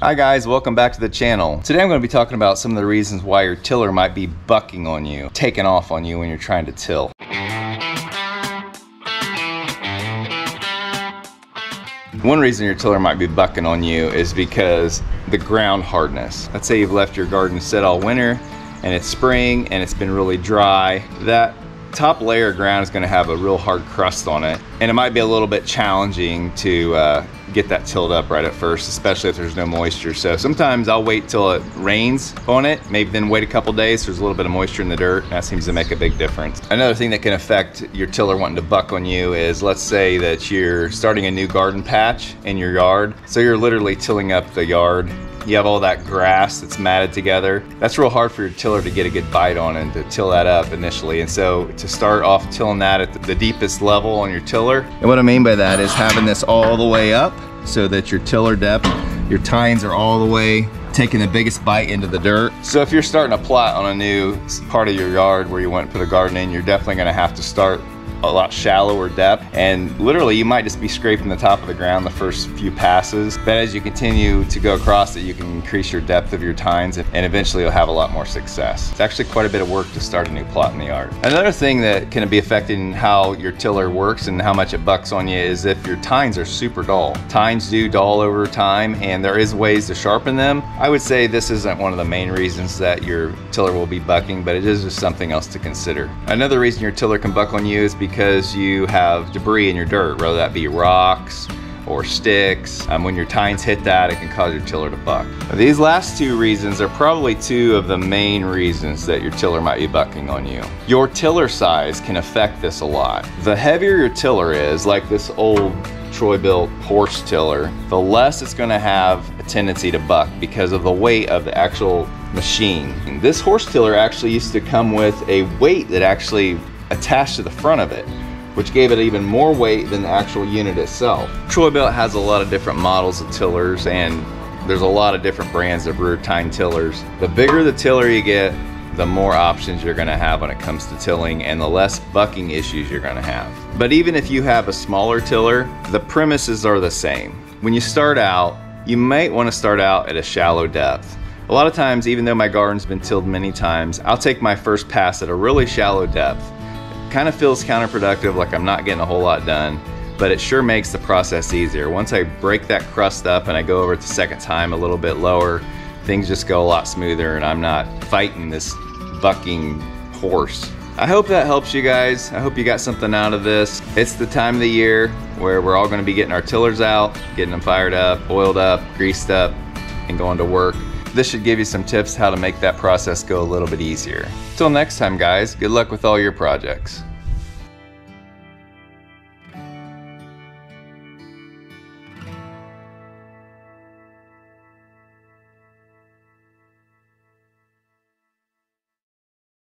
Hi guys, welcome back to the channel. Today I'm going to be talking about some of the reasons why your tiller might be bucking on you, taking off on you when you're trying to till. One reason your tiller might be bucking on you is because the ground hardness. Let's say you've left your garden sit all winter and it's spring and it's been really dry. That top layer of ground is going to have a real hard crust on it, and it might be a little bit challenging to get that tilled up right at first, especially if there's no moisture. So sometimes I'll wait till it rains on it, maybe then wait a couple days so there's a little bit of moisture in the dirt. That seems to make a big difference. Another thing that can affect your tiller wanting to buck on you is, let's say that you're starting a new garden patch in your yard. So you're literally tilling up the yard. You have all that grass that's matted together. That's real hard for your tiller to get a good bite on and to till that up initially. And so to start off tilling that at the deepest level on your tiller. And what I mean by that is having this all the way up so that your tiller depth, your tines are all the way taking the biggest bite into the dirt. So if you're starting to plot on a new part of your yard where you want to put a garden in, you're definitely gonna have to start a lot shallower depth, and literally you might just be scraping the top of the ground the first few passes, but as you continue to go across it, you can increase your depth of your tines and eventually you'll have a lot more success. It's actually quite a bit of work to start a new plot in the yard. Another thing that can be affecting how your tiller works and how much it bucks on you is if your tines are super dull. Tines do dull over time, and there is ways to sharpen them. I would say this isn't one of the main reasons that your tiller will be bucking, but it is just something else to consider. Another reason your tiller can buck on you is because you have debris in your dirt, whether that be rocks or sticks. When your tines hit that, it can cause your tiller to buck. These last two reasons are probably two of the main reasons that your tiller might be bucking on you. Your tiller size can affect this a lot. The heavier your tiller is, like this old Troy-built horse tiller, the less it's gonna have a tendency to buck because of the weight of the actual machine. And this horse tiller actually used to come with a weight that actually attached to the front of it, which gave it even more weight than the actual unit itself. Troy-built has a lot of different models of tillers, and there's a lot of different brands of rear tine tillers. The bigger the tiller you get, the more options you're gonna have when it comes to tilling and the less bucking issues you're gonna have. But even if you have a smaller tiller, the premises are the same. When you start out, you might wanna start out at a shallow depth. A lot of times, even though my garden's been tilled many times, I'll take my first pass at a really shallow depth. Kind of feels counterproductive, like I'm not getting a whole lot done, but it sure makes the process easier. Once I break that crust up and I go over it the second time a little bit lower, things just go a lot smoother and I'm not fighting this bucking horse. I hope that helps you guys. I hope you got something out of this. It's the time of the year where we're all gonna be getting our tillers out, getting them fired up, oiled up, greased up, and going to work. This should give you some tips how to make that process go a little bit easier. Till next time guys, good luck with all your projects.